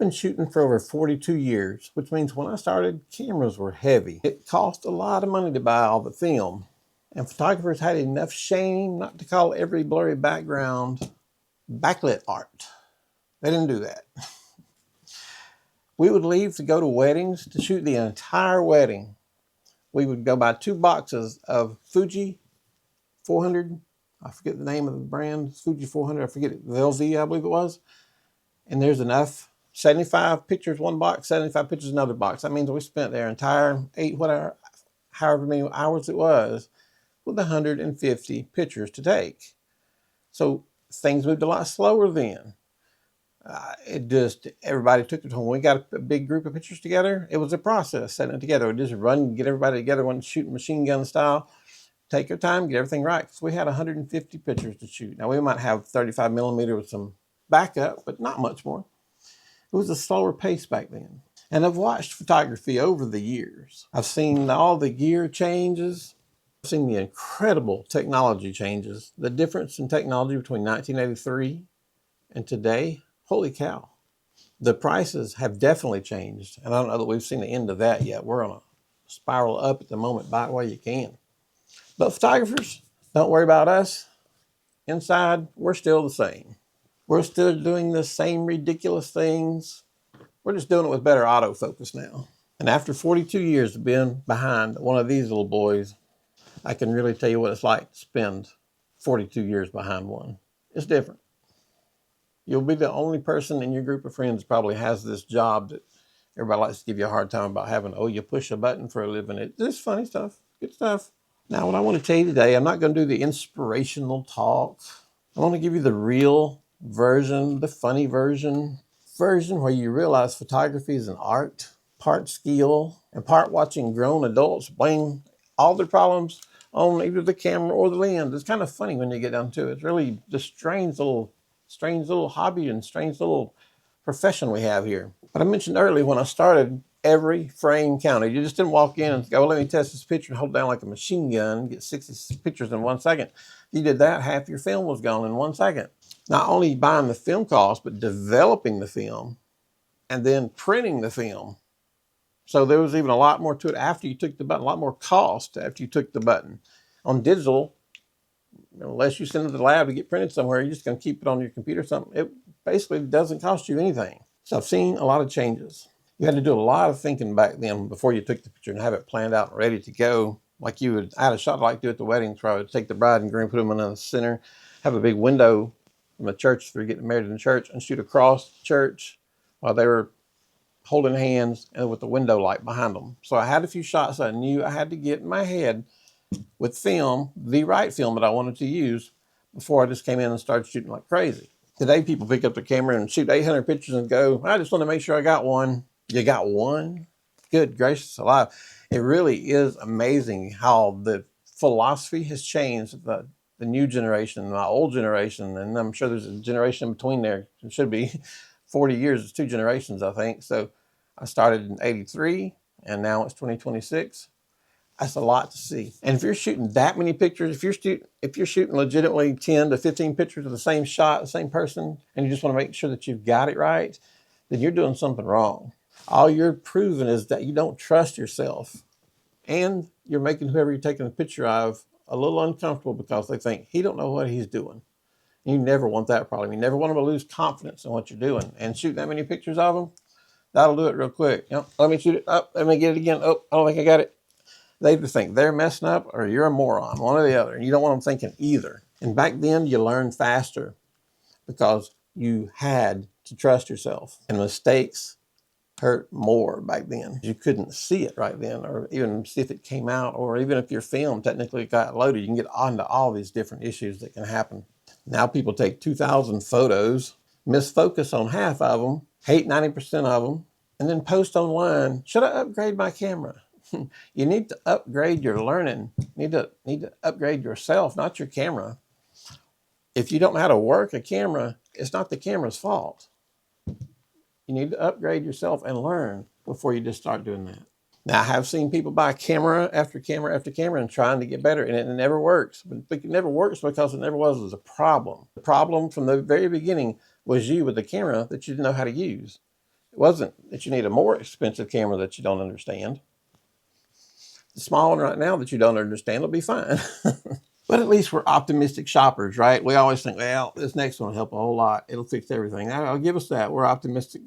been shooting for over 42 years, which means when I started, cameras were heavy. It cost a lot of money to buy all the film, and photographers had enough shame not to call every blurry background backlit art. They didn't do that. We would leave to go to weddings to shoot the entire wedding. We would go buy 2 boxes of Fuji 400. I forget the name of the brand. Fuji 400. I forget it. The LV, I believe it was. And there's enough. 75 pictures one box, 75 pictures another box. That means we spent their entire however many hours it was, with 150 pictures to take. So things moved a lot slower then. Everybody took it home. When we got a big group of pictures together, it was a process setting it together. We just run, get everybody together, one shooting machine gun style, take your time, get everything right. So we had 150 pictures to shoot. Now we might have 35 millimeter with some backup, but not much more. It was a slower pace back then. And I've watched photography over the years. I've seen all the gear changes. I've seen the incredible technology changes. The difference in technology between 1983 and today, holy cow. The prices have definitely changed. And I don't know that we've seen the end of that yet. We're on a spiral up at the moment. Buy it while you can. But photographers, don't worry about us. Inside, we're still the same. We're still doing the same ridiculous things. We're just doing it with better autofocus now. And after 42 years of being behind one of these little boys, I can really tell you what it's like to spend 42 years behind one. It's different. You'll be the only person in your group of friends that probably has this job that everybody likes to give you a hard time about having. Oh, you push a button for a living. It's just funny stuff, good stuff. Now, what I want to tell you today, I'm not going to do the inspirational talk. I want to give you the real version, the funny version where you realize photography is an art, part skill, and part watching grown adults blame all their problems on either the camera or the lens. It's kind of funny when you get down to it. It's really the strange little hobby and strange little profession we have here. But I mentioned earlier when I started, every frame counted. You just didn't walk in and go, well, let me test this picture and hold down like a machine gun and get 60 pictures in 1 second. You did that, half your film was gone in 1 second. Not only buying the film cost, but developing the film and then printing the film. So there was even a lot more to it after you took the button, a lot more cost after you took the button. On digital, unless you send it to the lab to get printed somewhere, you're just going to keep it on your computer or something. It basically doesn't cost you anything. So I've seen a lot of changes. You had to do a lot of thinking back then before you took the picture and have it planned out and ready to go. Like you would, I had a shot like do at the weddings where I would take the bride and groom, put them in the center, have a big window from the church if they're getting married in the church, and shoot across the church while they were holding hands and with the window light behind them. So I had a few shots I knew I had to get in my head with film, the right film that I wanted to use before I just came in and started shooting like crazy. Today, people pick up the camera and shoot 800 pictures and go, I just want to make sure I got one. You got one? Good gracious alive. It really is amazing how the philosophy has changed, the new generation, my old generation, and I'm sure there's a generation in between there. It should be 40 years. It's 2 generations, I think. So I started in 83, and now it's 2026. That's a lot to see. And if you're shooting that many pictures, if you're shooting legitimately 10 to 15 pictures of the same shot, the same person, and you just want to make sure that you've got it right, then you're doing something wrong. All you're proving is that you don't trust yourself. And you're making whoever you're taking a picture of a little uncomfortable because they think he don't know what he's doing. You never want that problem. You never want them to lose confidence in what you're doing. And shoot that many pictures of them, that'll do it real quick. Yep, let me shoot it. Oh, let me get it again. Oh, I don't think I got it. They either think they're messing up or you're a moron, one or the other. And you don't want them thinking either. And back then, you learned faster because you had to trust yourself. And mistakes hurt more back then. You couldn't see it right then, or even see if it came out, or even if your film technically got loaded. You can get onto all these different issues that can happen. Now people take 2,000 photos, miss focus on half of them, hate 90% of them, and then post online, should I upgrade my camera? You need to upgrade your learning. You need to upgrade yourself, not your camera. If you don't know how to work a camera, it's not the camera's fault. You need to upgrade yourself and learn before you just start doing that. Now, I have seen people buy camera after camera after camera and trying to get better, and it never works. But it never works because it never was a problem. The problem from the very beginning was you with the camera that you didn't know how to use. It wasn't that you need a more expensive camera that you don't understand. The small one right now that you don't understand will be fine. But at least we're optimistic shoppers, right? We always think, well, this next one will help a whole lot. It'll fix everything. I'll give us that. We're optimistic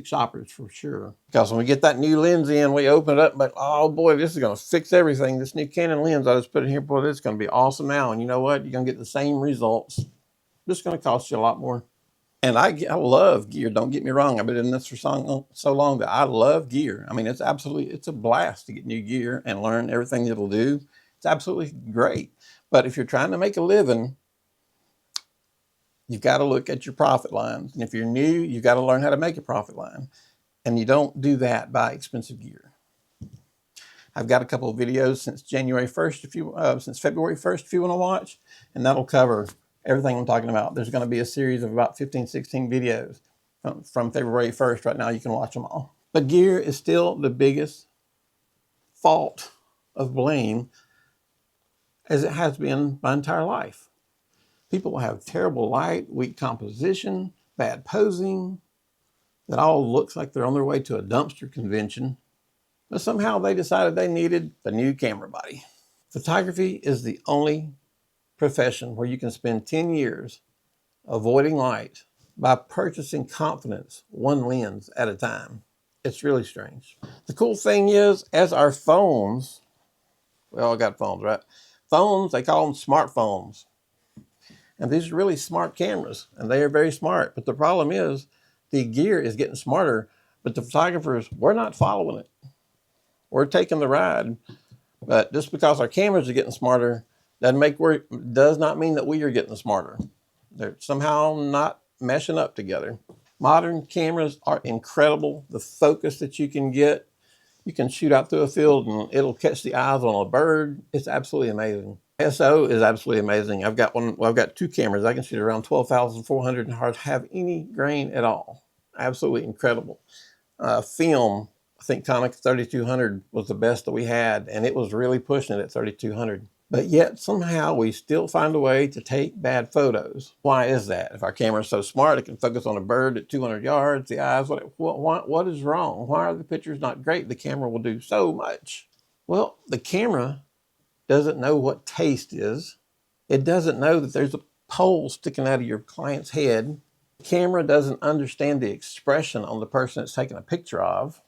shoppers for sure. Because when we get that new lens in, we open it up, but oh boy, this is going to fix everything. This new Canon lens I just put in here, boy, this is going to be awesome now. And you know what? You're going to get the same results. It's going to cost you a lot more. And I love gear. Don't get me wrong. I've been in this for so long that I love gear. I mean, it's a blast to get new gear and learn everything it'll do. It's absolutely great. But if you're trying to make a living, you've got to look at your profit lines. And if you're new, you've got to learn how to make a profit line. And you don't do that by expensive gear. I've got a couple of videos since January 1st, since February 1st, if you want to watch, and that'll cover everything I'm talking about. There's going to be a series of about 15, 16 videos from February 1st. Right now, you can watch them all. But gear is still the biggest fault of blame, as it has been my entire life. People will have terrible light, weak composition, bad posing. That all looks like they're on their way to a dumpster convention. But somehow they decided they needed the new camera body. Photography is the only profession where you can spend 10 years avoiding light by purchasing confidence one lens at a time. It's really strange. The cool thing is, as our phones, we all got phones, right? Phones, they call them smartphones. And these are really smart cameras, and they are very smart. But the problem is, the gear is getting smarter, but the photographers, we're not following it. We're taking the ride. But just because our cameras are getting smarter does not mean that we are getting smarter. They're somehow not meshing up together. Modern cameras are incredible. The focus that you can get, you can shoot out through a field and it'll catch the eyes on a bird. It's absolutely amazing. ISO is absolutely amazing. I've got two cameras. I can shoot around 12,400 and hardly have any grain at all. Absolutely incredible. Film, I think Comic 3200 was the best that we had, and it was really pushing it at 3200. But yet somehow we still find a way to take bad photos. Why is that? If our camera is so smart, it can focus on a bird at 200 yards, the eyes, what is wrong? Why are the pictures not great? The camera will do so much. Well, the camera doesn't know what taste is. It doesn't know that there's a pole sticking out of your client's head. The camera doesn't understand the expression on the person it's taking a picture of.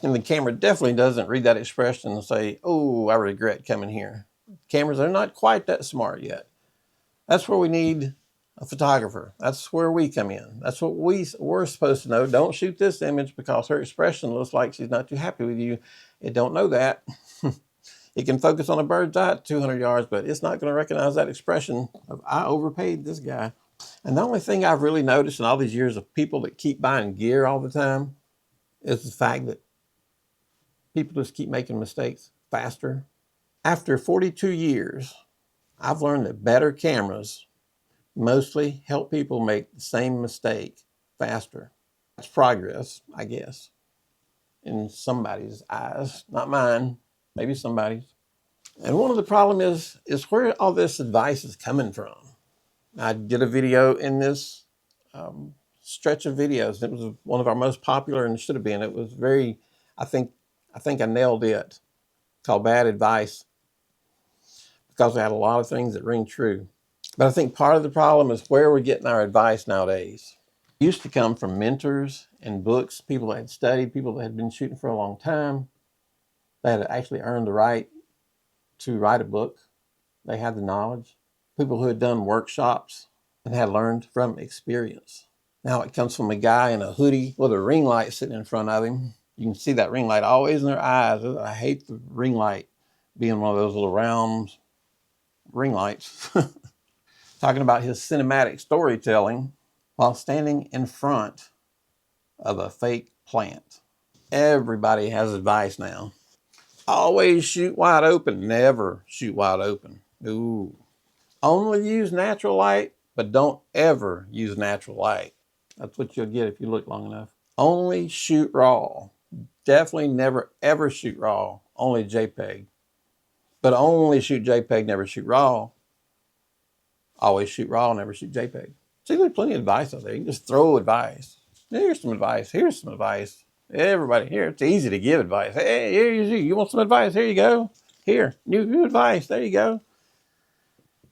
And the camera definitely doesn't read that expression and say, oh, I regret coming here. Cameras are not quite that smart yet. That's where we need a photographer. That's where we come in. That's what we're supposed to know. Don't shoot this image because her expression looks like she's not too happy with you. It don't know that. It can focus on a bird's eye at 200 yards, but it's not going to recognize that expression of, I overpaid this guy. And the only thing I've really noticed in all these years of people that keep buying gear all the time is the fact that people just keep making mistakes faster. After 42 years, I've learned that better cameras mostly help people make the same mistake faster. That's progress, I guess, in somebody's eyes, not mine, maybe somebody's. And one of the problems is where all this advice is coming from. I did a video in this stretch of videos. It was one of our most popular, and it should have been. It was very, I think I nailed it, called Bad Advice, because I had a lot of things that ring true. But I think part of the problem is where we're getting our advice nowadays. It used to come from mentors and books, people that had studied, people that had been shooting for a long time. They had actually earned the right to write a book. They had the knowledge. People who had done workshops and had learned from experience. Now it comes from a guy in a hoodie with a ring light sitting in front of him. You can see that ring light always in their eyes. I hate the ring light being one of those little round ring lights. Talking about his cinematic storytelling while standing in front of a fake plant. Everybody has advice now. Always shoot wide open. Never shoot wide open. Ooh. Only use natural light, but don't ever use natural light. That's what you'll get if you look long enough. Only shoot raw. Definitely never ever shoot raw. Only JPEG. But only shoot JPEG, never shoot raw. Always shoot raw, never shoot JPEG. See, there's plenty of advice out there. You can just throw advice. Here's some advice. Here's some advice. Everybody, here, it's easy to give advice. Hey, here's you want some advice? Here you go. Here, new advice. There you go.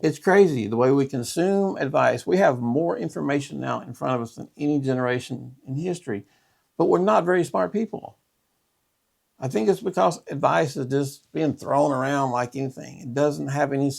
It's crazy the way we consume advice. We have more information now in front of us than any generation in history, but we're not very smart people. I think it's because advice is just being thrown around like anything. It doesn't have any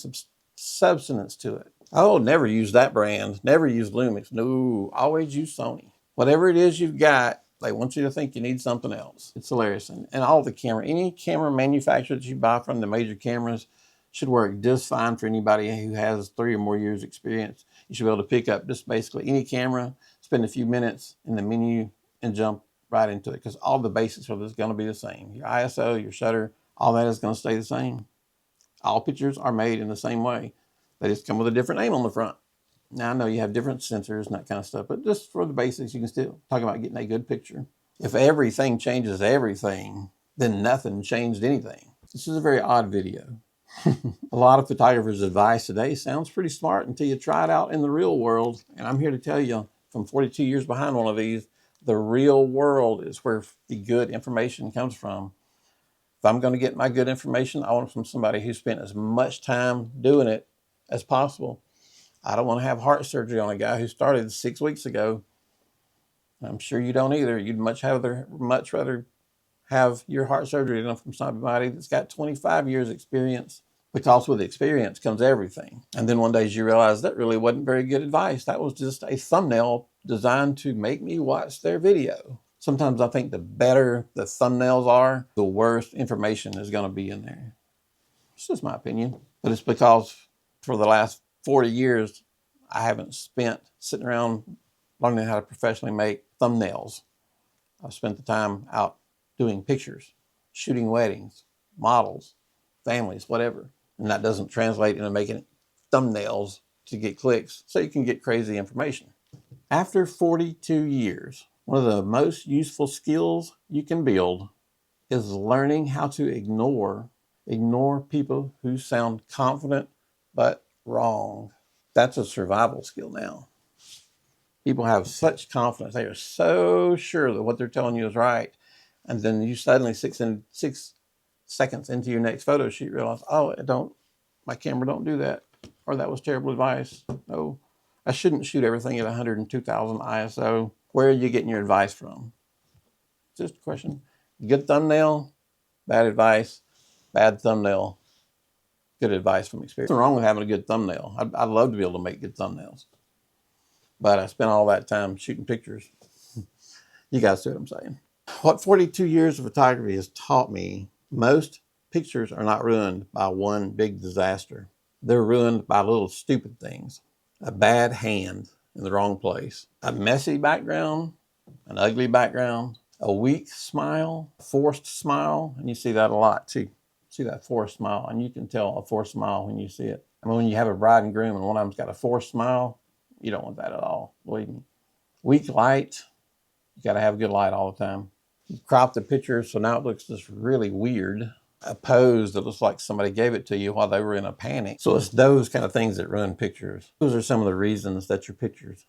substance to it. Oh, never use that brand. Never use Lumix. No, always use Sony. Whatever it is you've got, they want you to think you need something else. It's hilarious. And all the any camera manufacturer that you buy from, the major cameras, should work just fine for anybody who has 3 or more years experience. You should be able to pick up just basically any camera, spend a few minutes in the menu, and jump right into it, because all the basics are going to be the same. Your ISO, your shutter, all that is going to stay the same. All pictures are made in the same way. They just come with a different name on the front. Now, I know you have different sensors and that kind of stuff, but just for the basics, you can still talk about getting a good picture. If everything changes everything, then nothing changed anything. This is a very odd video. A lot of photographers' advice today sounds pretty smart until you try it out in the real world. And I'm here to tell you, from 42 years behind one of these, the real world is where the good information comes from. If I'm going to get my good information, I want it from somebody who spent as much time doing it as possible. I don't want to have heart surgery on a guy who started 6 weeks ago. I'm sure you don't either. You'd much rather have your heart surgery done from somebody that's got 25 years experience, because with experience comes everything. And then one day you realize that really wasn't very good advice. That was just a thumbnail designed to make me watch their video. Sometimes I think the better the thumbnails are, the worse information is going to be in there. It's just my opinion. But it's because for the last 40 years, I haven't spent sitting around learning how to professionally make thumbnails. I've spent the time out doing pictures, shooting weddings, models, families, whatever. And that doesn't translate into making thumbnails to get clicks so you can get crazy information. After 42 years, one of the most useful skills you can build is learning how to ignore people who sound confident but wrong. That's a survival skill now. People have such confidence. They are so sure that what they're telling you is right. And then you suddenly, 6 seconds into your next photo shoot, realize, oh, my camera don't do that. Or that was terrible advice. No, I shouldn't shoot everything at 102,000 ISO. Where are you getting your advice from? Just a question. Good thumbnail, bad advice, bad thumbnail, good advice from experience. Nothing wrong with having a good thumbnail. I'd love to be able to make good thumbnails. But I spent all that time shooting pictures. You guys see what I'm saying. What 42 years of photography has taught me, most pictures are not ruined by one big disaster. They're ruined by little stupid things. A bad hand in the wrong place, a messy background, an ugly background, a weak smile, a forced smile, and you see that a lot too. See that forced smile, and you can tell a forced smile when you see it. I mean, when you have a bride and groom and one of them's got a forced smile, you don't want that at all, believe me. Weak light, you got to have good light all the time. You crop the picture so now it looks just really weird. A pose that looks like somebody gave it to you while they were in a panic. So it's those kind of things that ruin pictures. Those are some of the reasons that your pictures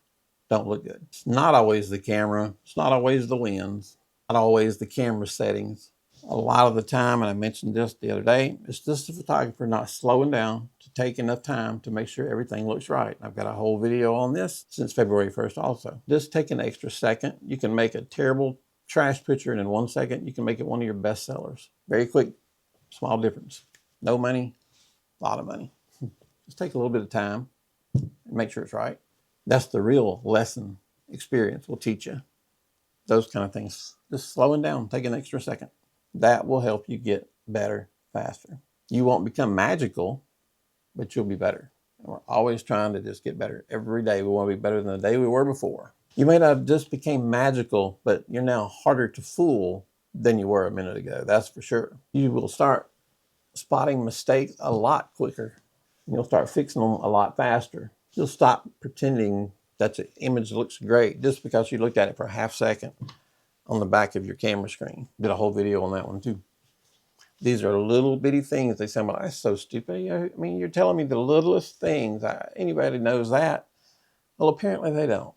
don't look good. It's not always the camera. It's not always the lens. Not always the camera settings. A lot of the time, and I mentioned this the other day, it's just the photographer not slowing down to take enough time to make sure everything looks right. I've got a whole video on this since February 1st also. Just take an extra second. You can make a terrible trash picture, and in 1 second, you can make it one of your best sellers. Very quick, small difference. No money, a lot of money. Just take a little bit of time and make sure it's right. That's the real lesson experience will teach you. Those kind of things. Just slowing down, take an extra second. That will help you get better faster. You won't become magical, but you'll be better. And we're always trying to just get better. Every day we want to be better than the day we were before. You may not have just became magical, but you're now harder to fool than you were a minute ago. That's for sure. You will start spotting mistakes a lot quicker. And you'll start fixing them a lot faster. You'll stop pretending that the image looks great just because you looked at it for a half second on the back of your camera screen. Did a whole video on that one too. These are little bitty things. They say, well, that's so stupid. I mean, you're telling me the littlest things. Anybody knows that. Well, apparently they don't.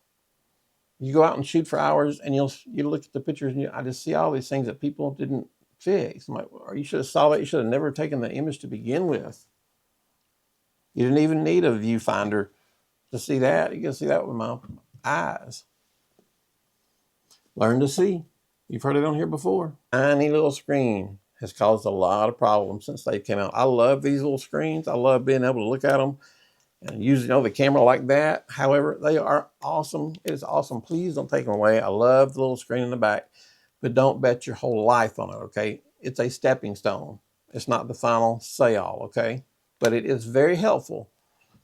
You go out and shoot for hours, and you look at the pictures, and I just see all these things that people didn't fix. I'm like, or you should have saw that. You should have never taken the image to begin with. You didn't even need a viewfinder to see that. You can see that with my eyes. Learn to see. You've heard it on here before. Tiny little screen has caused a lot of problems since they came out. I love these little screens. I love being able to look at them and use the camera like that. However, they are awesome. It is awesome. Please don't take them away. I love the little screen in the back, but don't bet your whole life on it, okay? It's a stepping stone. It's not the final say-all, okay? But it is very helpful.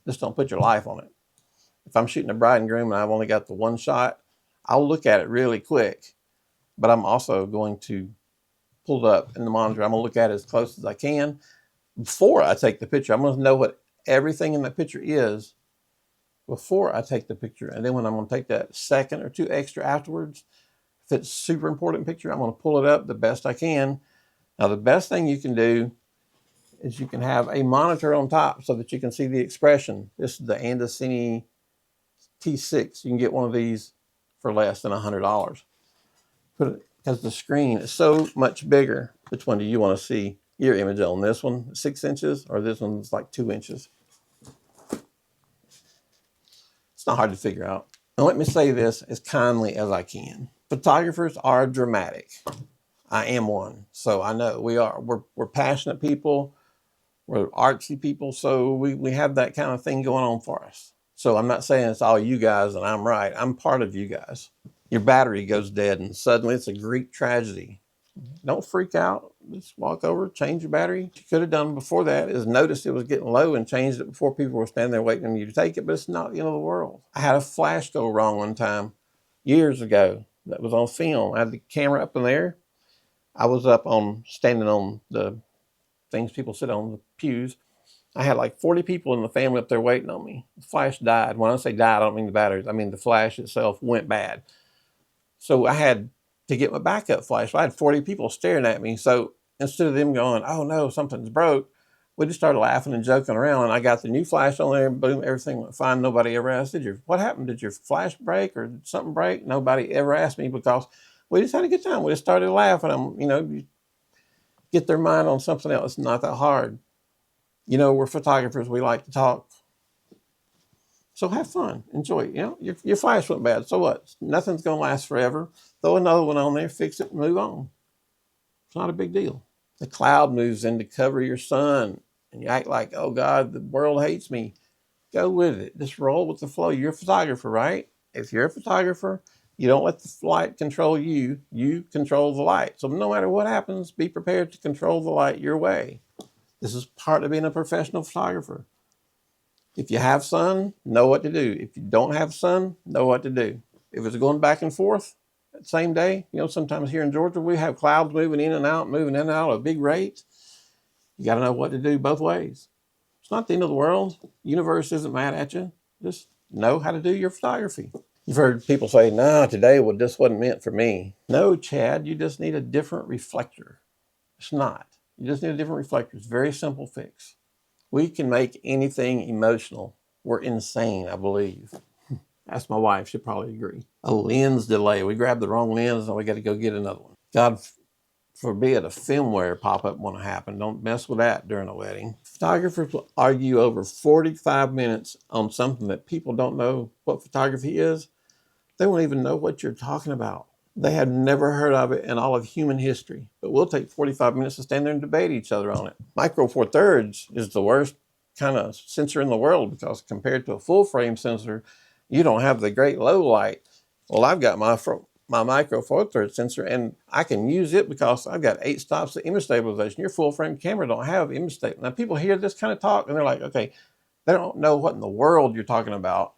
Just don't put your life on it. If I'm shooting a bride and groom and I've only got the one shot, I'll look at it really quick, but I'm also going to pull it up in the monitor. I'm going to look at it as close as I can before I take the picture. I'm going to know what everything in that picture is before I take the picture. And then when I'm going to take that second or two extra afterwards, if it's a super important picture, I'm going to pull it up the best I can. Now, the best thing you can do is you can have a monitor on top so that you can see the expression. This is the Andesini T6. You can get one of these for less than $100. Because the screen is so much bigger. Which one do you want to see your image on? This one, 6 inches, or this one's like 2 inches? It's not hard to figure out. And let me say this as kindly as I can. Photographers are dramatic. I am one. So I know we're passionate people. We're artsy people. So we have that kind of thing going on for us. So I'm not saying it's all you guys and I'm right. I'm part of you guys. Your battery goes dead and suddenly it's a Greek tragedy. Don't freak out. Just walk over, change your battery. What you could have done before that is noticed it was getting low and changed it before people were standing there waiting on you to take it, but it's not the end of the world. I had a flash go wrong one time years ago that was on film. I had the camera up in there. I was standing on the things people sit on, the pews. I had like 40 people in the family up there waiting on me. The flash died. When I say died, I don't mean the batteries. I mean the flash itself went bad. So I had to get my backup flash. I had 40 people staring at me. So instead of them going, oh no, something's broke, we just started laughing and joking around. And I got the new flash on there. Boom, everything went fine. Nobody ever asked, what happened? Did your flash break or did something break? Nobody ever asked me because we just had a good time. We just started laughing. You get their mind on something else. It's not that hard. We're photographers. We like to talk. So have fun, enjoy it. Your flash went bad. So what? Nothing's going to last forever. Throw another one on there, fix it, and move on. It's not a big deal. The cloud moves in to cover your sun, and you act like, oh God, the world hates me. Go with it. Just roll with the flow. You're a photographer, right? If you're a photographer, you don't let the light control you. You control the light. So no matter what happens, be prepared to control the light your way. This is part of being a professional photographer. If you have sun, know what to do. If you don't have sun, know what to do. If it's going back and forth that same day, sometimes here in Georgia, we have clouds moving in and out at a big rate. You got to know what to do both ways. It's not the end of the world. The universe isn't mad at you. Just know how to do your photography. You've heard people say, no, today this wasn't meant for me. No, Chad, you just need a different reflector. It's not. You just need a different reflector. It's a very simple fix. We can make anything emotional. We're insane, I believe. Ask my wife, she'll probably agree. A lens delay. We grabbed the wrong lens and we got to go get another one. God forbid a firmware pop-up want to happen. Don't mess with that during a wedding. Photographers will argue over 45 minutes on something that people don't know what photography is. They won't even know what you're talking about. They have never heard of it in all of human history, but we'll take 45 minutes to stand there and debate each other on it. Micro Four Thirds is the worst kind of sensor in the world because compared to a full frame sensor, you don't have the great low light. Well, I've got my Micro Four Thirds sensor and I can use it because I've got 8 stops of image stabilization. Your full frame camera don't have image stabilization. Now people hear this kind of talk and they're like, okay, they don't know what in the world you're talking about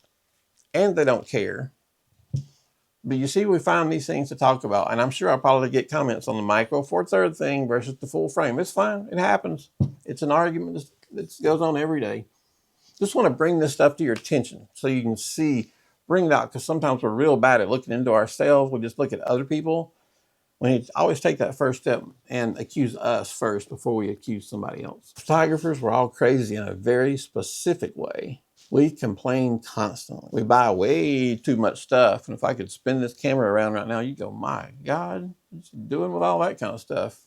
and they don't care. But you see, we find these things to talk about, and I'm sure I'll probably get comments on the Micro Four Thirds thing versus the full frame. It's fine. It happens. It's an argument that goes on every day. Just want to bring this stuff to your attention so you can bring it out, because sometimes we're real bad at looking into ourselves. We just look at other people. We need to always take that first step and accuse us first before we accuse somebody else. Photographers, we're all crazy in a very specific way. We complain constantly. We buy way too much stuff. And if I could spin this camera around right now, you go, my God, what's he doing with all that kind of stuff?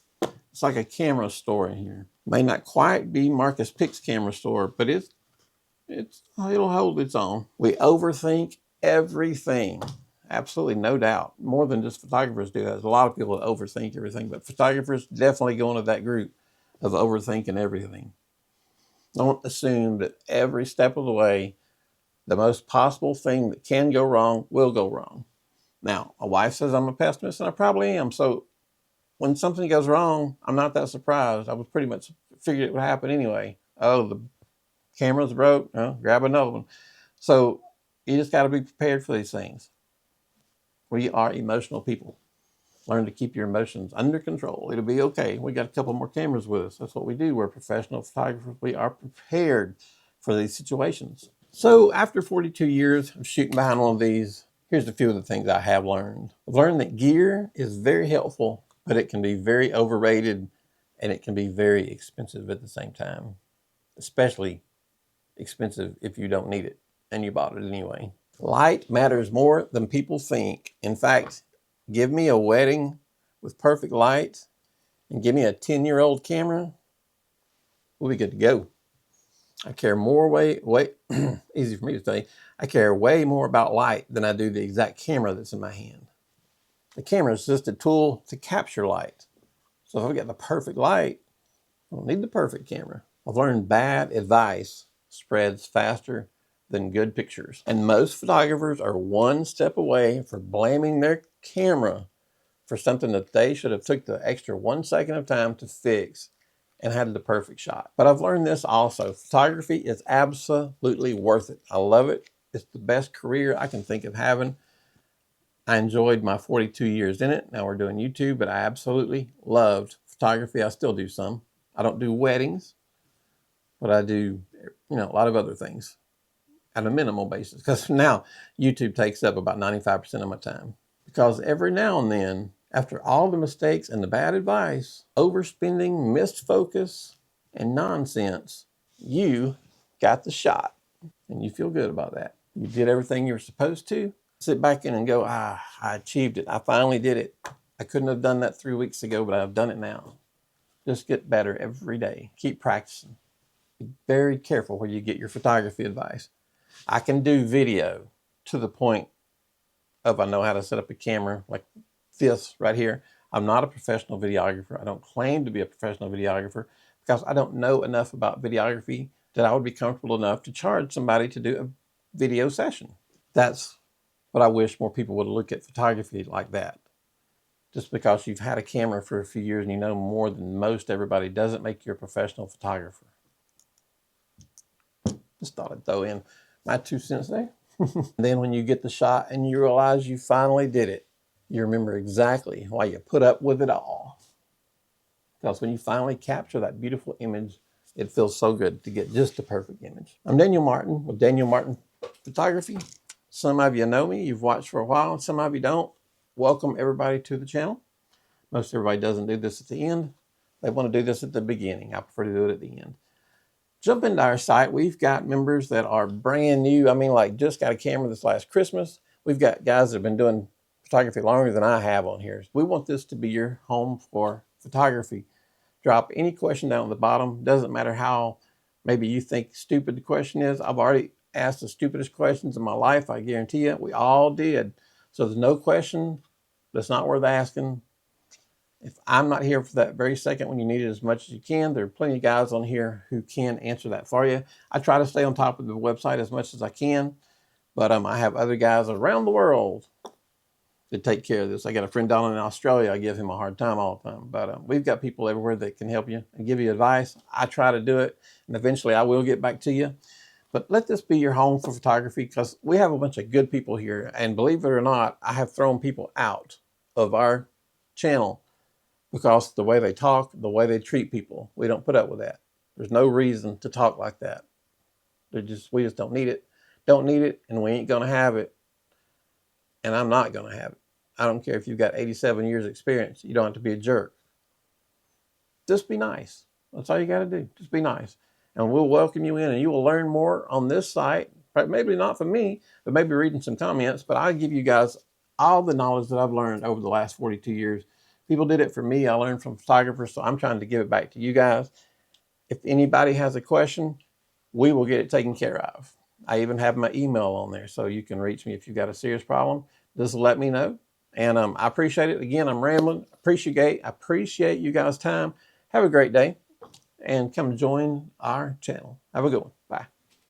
It's like a camera store in here. May not quite be Marcus Pick's camera store, but it'll hold its own. We overthink everything. Absolutely, no doubt. More than just photographers do. There's a lot of people that overthink everything, but photographers definitely go into that group of overthinking everything. Don't assume that every step of the way, the most possible thing that can go wrong will go wrong. Now, my wife says I'm a pessimist, and I probably am. So when something goes wrong, I'm not that surprised. I was pretty much figured it would happen anyway. Oh, the camera's broke. Grab another one. So you just got to be prepared for these things. We are emotional people. Learn to keep your emotions under control. It'll be okay. We got a couple more cameras with us. That's what we do. We're professional photographers. We are prepared for these situations. So after 42 years of shooting behind one of these, here's a few of the things I have learned. I've learned that gear is very helpful, but it can be very overrated and it can be very expensive at the same time, especially expensive if you don't need it and you bought it anyway. Light matters more than people think. In fact, give me a wedding with perfect light and give me a 10-year-old camera, we'll be good to go. I care more easy for me to say, I care way more about light than I do the exact camera that's in my hand. The camera is just a tool to capture light. So if I've got the perfect light, I don't need the perfect camera. I've learned bad advice spreads faster than good pictures. And most photographers are one step away from blaming their camera for something that they should have took the extra 1 second of time to fix and had the perfect shot. But I've learned this also. Photography is absolutely worth it. I love it. It's the best career I can think of having. I enjoyed my 42 years in it. Now we're doing YouTube, but I absolutely loved photography. I still do some. I don't do weddings, but I do, a lot of other things at a minimal basis, because now YouTube takes up about 95% of my time. Because every now and then, after all the mistakes and the bad advice, overspending, missed focus, and nonsense, you got the shot and you feel good about that. You did everything you were supposed to. Sit back in and go, I achieved it. I finally did it. I couldn't have done that 3 weeks ago, but I've done it now. Just get better every day. Keep practicing. Be very careful where you get your photography advice. I can do video to the point of I know how to set up a camera like this right here. I'm not a professional videographer. I don't claim to be a professional videographer because I don't know enough about videography that I would be comfortable enough to charge somebody to do a video session. That's what I wish more people would look at photography like that. Just because you've had a camera for a few years and you know more than most everybody doesn't make you a professional photographer. Just thought I'd throw in my 2 cents there. Then when you get the shot and you realize you finally did it, you remember exactly why you put up with it all. Because when you finally capture that beautiful image, it feels so good to get just the perfect image. I'm Daniel Martin with Daniel Martin Photography. Some of you know me, you've watched for a while, and some of you don't. Welcome everybody to the channel. Most everybody doesn't do this at the end. They want to do this at the beginning. I prefer to do it at the end. Jump into our site. We've got members that are brand new. I mean, like just got a camera this last Christmas. We've got guys that have been doing photography longer than I have on here. We want this to be your home for photography. Drop any question down at the bottom. Doesn't matter how maybe you think stupid the question is. I've already asked the stupidest questions in my life. I guarantee you, we all did. So there's no question that's not worth asking. If I'm not here for that very second when you need it as much as you can, there are plenty of guys on here who can answer that for you. I try to stay on top of the website as much as I can, but I have other guys around the world that take care of this. I got a friend down in Australia. I give him a hard time all the time, but we've got people everywhere that can help you and give you advice. I try to do it, and eventually I will get back to you. But let this be your home for photography, because we have a bunch of good people here, and believe it or not, I have thrown people out of our channel because the way they talk, the way they treat people, we don't put up with that. There's no reason to talk like that. We just don't need it. Don't need it, and we ain't gonna have it. And I'm not gonna have it. I don't care if you've got 87 years experience. You don't have to be a jerk. Just be nice. That's all you gotta do. Just be nice. and we'll welcome you in, and you will learn more on this site. But maybe not from me, but maybe reading some comments. But I'll give you guys all the knowledge that I've learned over the last 42 years. People did it for me. I learned from photographers, so I'm trying to give it back to you guys. If anybody has a question, we will get it taken care of. I even have my email on there, so you can reach me if you've got a serious problem. Just let me know. And I appreciate it. Again, I'm rambling. Appreciate you guys' time. Have a great day, and come join our channel. Have a good one. Bye.